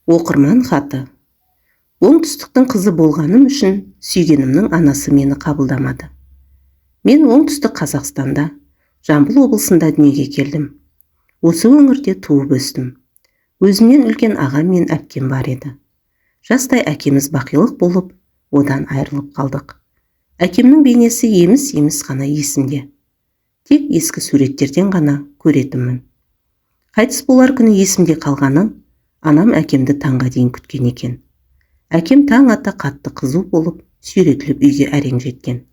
Оқырман хаты. Оңтүстіктің қызы болғаным үшін сүйгенімнің анасы мені қабылдамады. Мен оңтүстік Қазақстанда, Жамбыл облысында дүниеге келдім. Осы өңірде туып өстім. Өзімнен үлкен ағам мен әпкем бар еді. Жастай әкеміз бақилық болып, одан айырылып қалдық. Әкемнің бейнесі еміс ғана есімде. Тек ескі суреттерден ғана көретінмін. Қайтыс болар күні есімде қалғаны, анам әкемді таңға дейін күткен екен. Әкем таң ата қатты қызу болып, сүйретіліп үйге әрең жеткен.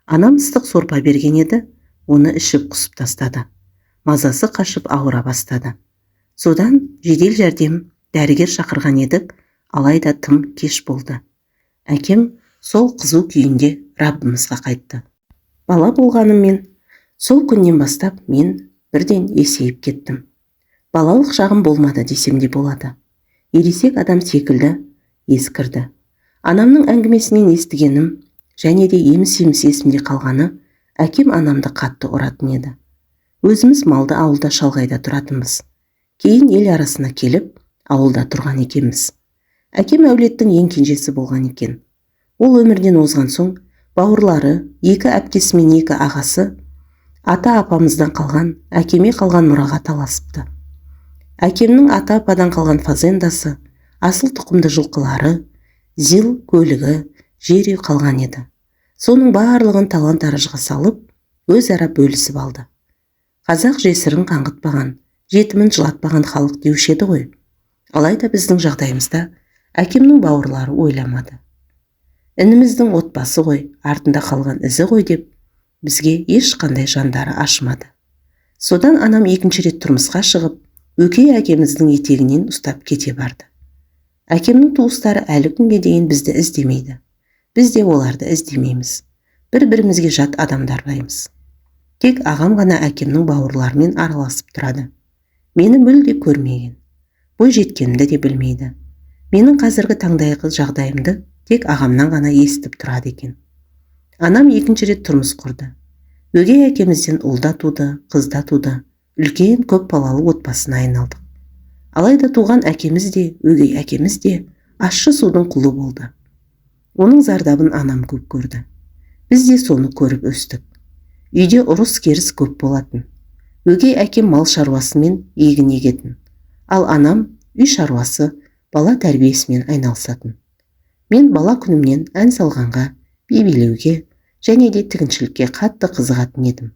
Анам ыстық сорпа берген еді, оны ішіп құсып тастады. Мазасы қашып ауыра бастады. Содан жедел жәрдем дәрігер шақырған едік, алайда тым кеш болды. Әкем сол қызу күйінде Раббымызға қайтты. Бала болғаныммен, сол күннен бастап мен бірден есейіп кеттім. Балалық шағым болмады десем де болады. Ересек адам секілді ескірді. Анамның әңгімесінен естігенім және де еміс есімде қалғаны, әкем анамды қатты ұратын еді. Өзіміз малды ауылда шалғайда тұратынбыз. Кейін ел арасына келіп, ауылда тұрған екенбіз. Әкем әулеттің ең кенжесі болған екен. Ол өмірден озған соң, бауырлары, екі әпкесі мен екі ағасы ата-апамыздан қалған, әкеме қалған мұраға таласыпты. Әкемнің ата-ападан қалған фазендасы, асыл тұқымды жылқылары, зил көлігі, жер үй қалған еді. Соның барлығын талан-таражға салып, өзара бөлісіп алды. Қазақ жесірін қаңғытпаған, жетімін жылатпаған халық деуші еді ғой. Алайда біздің жағдайымызда әкемнің бауырлары ойламады. Ініміздің отбасы ғой, артында қалған ізі ғой деп, бізге ешқандай жандары ашмады. Содан анам екінші рет тұрмысқа шығып, өгей әкеміздің етегінен ұстап кете барды. Әкемнің туыстары әлі күнге дейін бізді іздемейді. Біз де оларды іздемейміз. Бір-бірімізге жат адамдардаймыз. Тек ағам ғана әкемнің бауырларымен араласып тұрады. Мені мүлде көрмеген. Бой жеткенімді де білмейді. Менің қазіргі таңдайғы жағдайымды тек ағамнан ғана естіп тұрады екен. Анам екінші рет тұрмыс құрды. Өгей әкемізден ұл да туды, қыз да туды. Үлкен көп балалы отбасына айналдық. Алайда туған әкеміз де, өгей әкеміз де ащы судың құлы болды. Оның зардабын анам көп көрді. Біз де соны көріп өстік. Үйде ұрыс керіс көп болатын. Өгей әкем мал шаруасымен егін егетін. Ал анам үй шаруасы, бала тәрбиесімен айналысатын. Мен бала күнімнен ән салғанға, би билеуге және де тігіншілікке қатты қызығатын едім.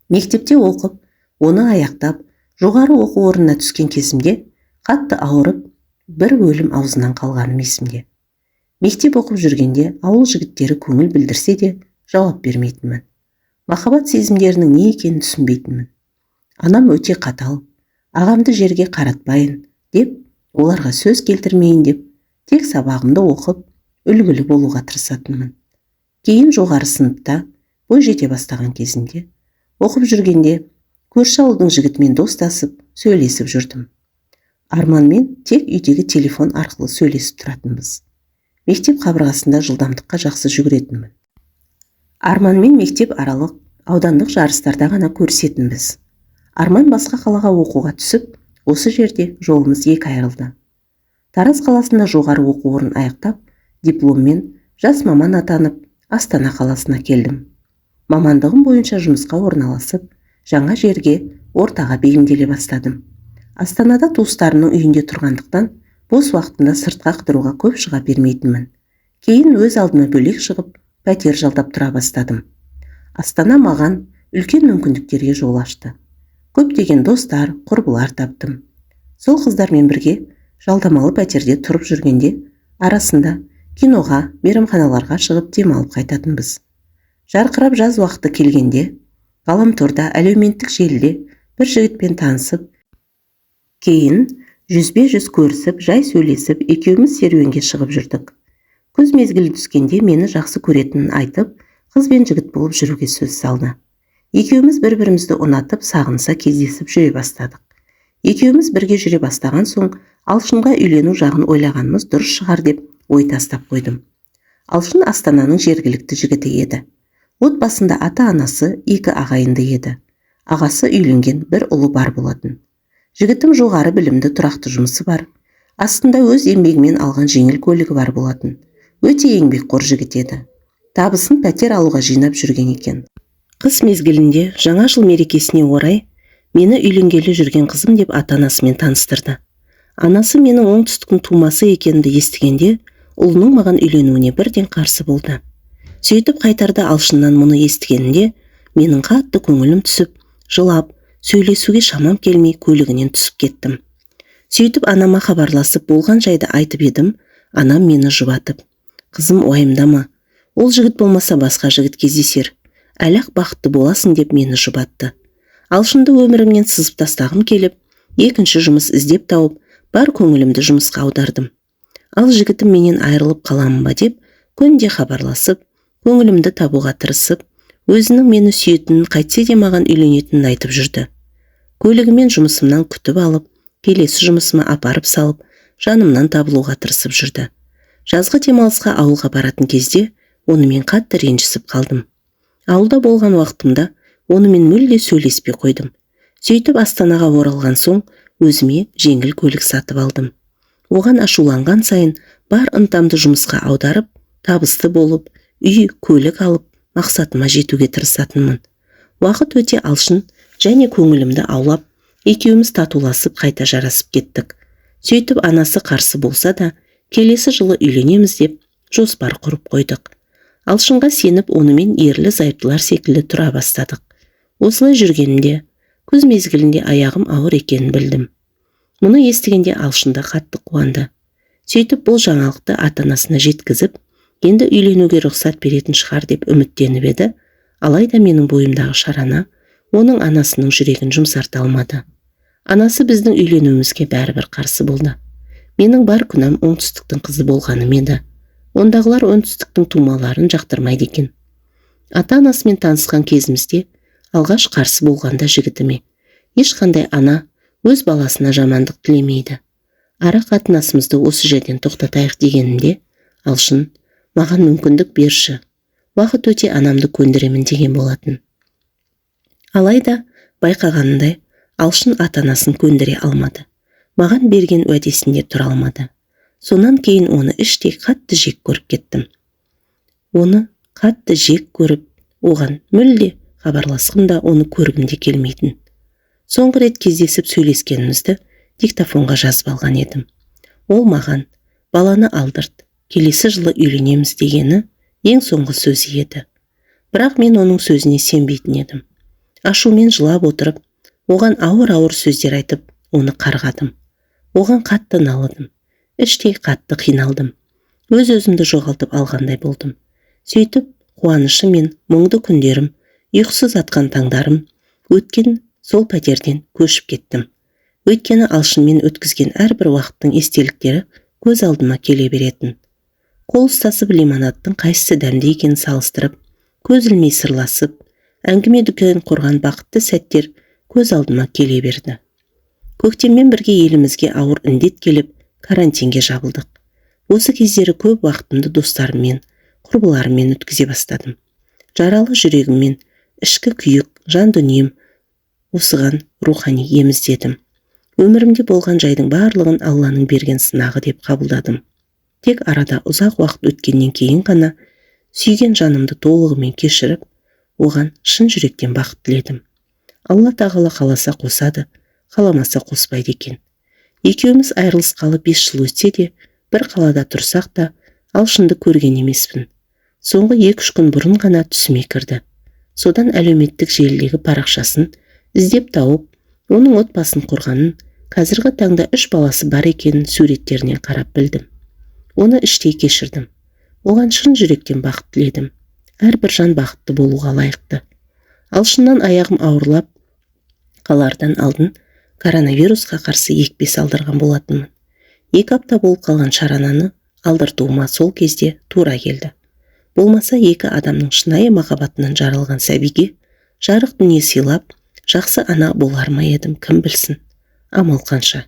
Мектепте оқып, оны аяқтап, жоғары оқу орнына түскен кезімде қатты ауырып, бір өлім аузынан қалғаным есімде. Мектеп оқып жүргенде ауыл жігіттері көңіл білдірсе де жауап бермейтінмін. Махаббат сезімдерінің не екенін түсінбейтінмін. Анам өте қатал, ағамды жерге қаратпайын деп, оларға сөз келтірмейін деп, тек сабағымды оқып, үлгілі болуға тырысатынмын. Кейін жоғары сыныпта бой жете бастаған кезімде, оқып жүргенде көрші ауылдың жігітімен достасып, сөйлесіп жүрдім. Арманмен тек үйдегі телефон арқылы сөйлесіп тұратынбыз. Мектеп қабырғасында жылдамдыққа жақсы жүгіретінмін. Арманмен мектеп аралық, аудандық жарыстарда ғана көрісетінбіз. Арман басқа қалаға оқуға түсіп, осы жерде жолымыз екі айырылды. Тараз қаласында жоғары оқу орнын аяқтап, дипломмен жас маман атанып, Астана қаласына келдім. Мамандығым бойынша жұмысқа орналасып, жаңа жерге, ортаға бейімделе бастадым. Астанада туыстарымның үйінде тұрғандықтан, бос уақытында сыртқа қыдыруға көп шыға бермейтінмін. Кейін өз алдыма бөлек шығып, пәтер жалдап тұра бастадым. Астана маған үлкен мүмкіндіктерге жол ашты. Көптеген достар, құрбылар таптым. Сол қыздармен бірге жалдамалы пәтерде тұрып жүргенде, арасында киноға, мейрамханаларға шығып демалып қайтатынбыз. Жарқырап жаз уақыты келгенде, ғаламторда, әлеуметтік желіде бір жігітпен танысып, кейін жүзбе-жүз көрісіп, жай сөйлесіп, екеуміз серуенге шығып жүрдік. Күз мезгілі түскенде мені жақсы көретінін айтып, қыз бен жігіт болып жүруге сөз салды. Екеуміз бір-бірімізді ұнатып, сағыныса кездесіп жүре бастадық. Екеуміз бірге жүре бастаған соң, Алшынға үйлену жағын ойлағанымыз дұрыс шығар деп ой тастап қойдым. Алшын Астананың жергілікті жігіті еді. Отбасында ата-анасы екі ағайынды еді. Ағасы үйленген, бір ұлы бар болатын. Жігітім жоғары білімді, тұрақты жұмысы бар. Астында өз еңбегімен алған жеңіл көлігі бар болатын. Өте еңбекқор жігіт еді. Табысын пәтер алуға жинап жүрген екен. Қыс мезгілінде жаңа жыл мерекесіне орай мені үйленгелі жүрген қызым деп ата-анасымен таныстырды. Анасы менің оңтүстіктің тумасы екенімді естігенде, ұлының маған үйленуіне бірден қарсы болды. Сөйтіп қайтарда Алшыннан мұны естігенінде, менің қатты көңілім түсіп, жылап, сөйлесуге шамам келмей көлігінен түсіп кеттім. Сөйтіп анама хабарласып болған жайды айтып едім, анам мені жұбатып: "Қызым, уайымдама, ол жігіт болмаса басқа жігіт кездесер, әлі-ақ бақытты боласың" деп мені жұбатты. Алшынды өмірімнен сызып тастағым келіп, екінші жұмыс іздеп тауып, бар көңілімді жұмысқа аудардым. Ал жігітім менен айырылып қаламын ба деп, күнде хабарласып, көңілімді табуға тырысып, өзінің мені сүйетінін, қайтсе де маған үйленетінін айтып жүрді. Көлігімен жұмысымнан күтіп алып, келесі жұмысыма апарып салып, жанымнан табылуға тырысып жүрді. Жазғы демалысқа ауылға баратын кезде онымен қатты ренжісіп қалдым. Ауылда болған уақытымда онымен мүлде сөйлеспей қойдым. Сөйтіп Астанаға оралған соң өзіме жеңіл көлік сатып алдым. Оған ашуланған сайын бар ынтамды жұмысқа аударып, табысты болып, үй, көлік алып, мақсатыма жетуге тырысатынмын. Уақыт өте Алшын және көңілімді аулап, екеуміз татуласып қайта жарасып кеттік. Сөйтіп анасы қарсы болса да, келесі жылы үйленеміз деп жоспар құрып қойдық. Алшынға сеніп, онымен ерлі-зайыптылар секілді тұра бастадық. Осылай жүргенімде, күз мезгілінде аяғым ауыр екенін білдім. Мұны естігенде Алшында қатты қуанды. Сөйтіп бұл жаңалықты ата-анасына жеткізіп, енді үйленуге рұқсат беретін шығар деп үміттеніп еді, алайда менің бойымдағы шарана оның анасының жүрегін жұмсарта алмады. Анасы біздің үйленуімізге бәрібір қарсы болды. Менің бар күнәм оңтүстіктің қызы болғаным еді. Ондағылар оңтүстіктің тумаларын жақтырмайды екен. Ата-анасымен танысқан кезімізде алғаш қарсы болғанда жігітіме ешқандай ана өз баласына жамандық тілемейді. Ара қатынасымызды осы жерден тоқтатайық дегенімде, Алшын: "Маған мүмкіндік берші, уақыт өте анамды көндіремін" деген болатын. Алайда байқағанындай, Алшын ата-анасын көндіре алмады. Маған берген уәдесінде тұра алмады. Сонан кейін оны іштей қатты жек көріп кеттім. Оны қатты жек көріп, оған мүлде хабарласқым да, оны көргім де келмейтін. Соңғы рет кездесіп сөйлескенімізді диктофонға жазып алған едім. Ол маған: "Баланы алдырт, келесі жылы үйленеміз" дегені ең соңғы сөзі еді. Бірақ мен оның сөзіне сенбейтін едім. Ашумен жылап отырып, оған ауыр-ауыр сөздер айтып, оны қарғадым. Оған қатты налыдым. Іштей қатты қиналдым. Өз-өзімді жоғалтып алғандай болдым. Сөйтіп, қуанышы мен мұңды күндерім, ұйқысыз атқан таңдарым өткен сол пәтерден көшіп кеттім. Өйткені Алшынмен өткізген әрбір уақыттың естеліктері көз алдыма келе беретін. Қол ұстасып лимонадтың қайсысы дәмді екенін салыстырып, көз ілмей сырласып, әңгіме дүкен құрған бақытты сәттер көз алдыма келе берді. Көктеммен бірге елімізге ауыр індет келіп, карантинге жабылдық. Осы кездері көп уақытымды достарыммен, құрбыларыммен өткізе бастадым. Жаралы жүрегіммен, ішкі күйік, жан дүнием осыған рухани ем іздедім. Өмірімде болған жайдың барлығын Алланың берген сынағы деп қабылдадым. Тек арада ұзақ уақыт өткеннен кейін ғана сүйген жанымды толығымен кешіріп, оған шын жүректен бақыт тіледім. Алла тағала қаласа қосады, қаламаса қоспайды екен. Екеуміз айырылысқалы 5 жыл өтсе де, бір қалада тұрсақ та, Алшынды көрген емеспін. Соңғы 2-3 күн бұрын ғана түсіме кірді. Содан әлеуметтік желідегі парақшасын іздеп тауып, оның отбасын құрғанын, қазіргі таңда 3 баласы бар екенін суреттерінен қарап білдім. Оны іштей кешірдім. Оған шын жүректен бақыт тіледім. Әрбір жан бақытты болуға лайықты. Алшыннан аяғым ауырлап қалардан алдын коронавирусқа қарсы екпе салдырған болатынмын. 2 апта болып қалған шарананы алдыртуыма сол кезде тура келді. Болмаса 2 адамның шынайы махаббатынан жаралған сәбиге жарық дүние сыйлап, жақсы ана болар ма едім, кім білсін. Амал қанша.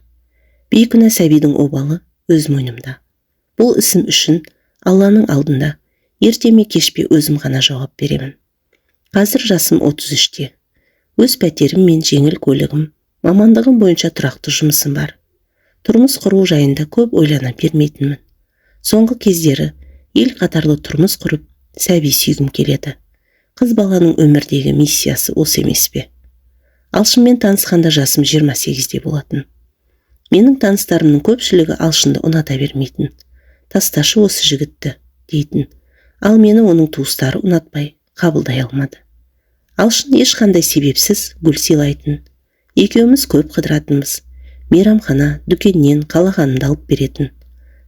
Бейкүнә сәбидің обалы өз мойнымда. Бұл ісім үшін Алланың алдында ертеме кешпе өзім ғана жауап беремін. Қазір жасым 33-те. Өз пәтерім мен жеңіл көлігім, мамандығым бойынша тұрақты жұмысым бар. Тұрмыс құру жайында көп ойлана бермейтінмін. Соңғы кездері ел қатарлы тұрмыс құрып, сәби сүйгім келеді. Қыз баланың өмірдегі миссиясы осы емес пе? Алшынмен танысқанда жасым 28-де болатын. Менің таныстарымның көпшілігі Алшынды ұната бермейтін. Тасташы осы жігітті, дейтін. Ал мені оның туыстары ұнатпай, қабылдай алмады. Алшын ешқандай себепсіз гүл сыйлайтын. Екеуміз көп қыдыратынбыз. Мейрамхана, дүкеннен қалағанымды алып беретін.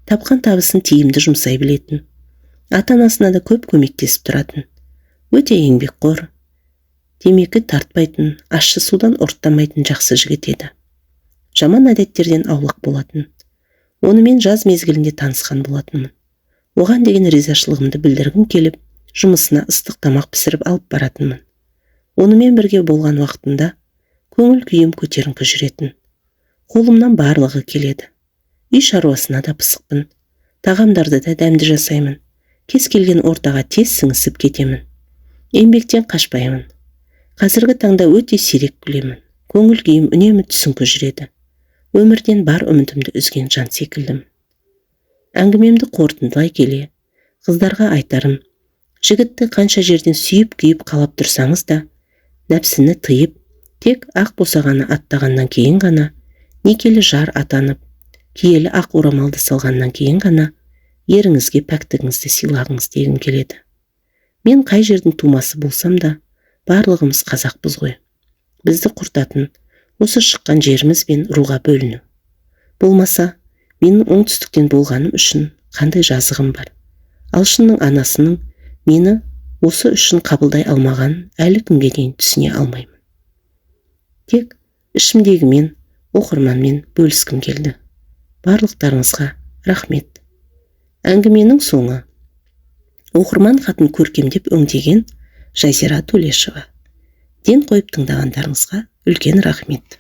Тапқан табысын тиімді жұмсай білетін. Ата-анасына да көп көмектесіп тұратын. Өте еңбекқор, темекі тартпайтын, ащы судан ұрттамайтын жақсы жігіт еді. Жаман әдеттерден аулақ болатын. Онымен жаз мезгілінде танысқан болатынмын. Оған деген ризашылығымды білдіргім келіп, жұмысына ыстық тамақ пісіріп алып баратынмын. Онымен бірге болған уақытында көңіл күйім көтеріңкі жүретін. Қолымнан барлығы келеді. Үй шаруасына да пысықпын. Тағамдарды да дәмді жасаймын. Кез келген ортаға тез сіңісіп кетемін. Еңбектен қашпаймын. Қазіргі таңда өте сирек күлемін. Көңіл күйім үнемі түсіңкі жүреді. Өмірден бар үмітімді үзген жан секілдімін. Әңгімемді қорытындылай келе, қыздарға айтарым, жігітті қанша жерден сүйіп күйіп қалап тұрсаңыз да, нәпсіні тыйып, тек ақ босағаны аттағаннан кейін ғана, некелі жар атанып, киелі ақ орамалды салғаннан кейін ғана, еріңізге пәктігіңізді сыйлағыңыз дегім келеді. Мен қай жердің тумасы болсам да, барлығымыз қазақпыз ғой. Бізді құртатын осы шыққан жеріміз бен руға бөліну. Болмаса, менің оңтүстіктен болғаным үшін қандай жазығым бар. Алшынның анасының мені осы үшін қабылдай алмаған әлі күнге дейін түсіне алмаймын. Тек ішімдегімен, оқырманмен бөліскім келді. Барлықтарыңызға рахмет. Әңгіменің соңы. Оқырман хатын көркемдеп өңдеген Жазира Төлешова. Ден қойып тыңдағандарыңызға үлкен рахмет.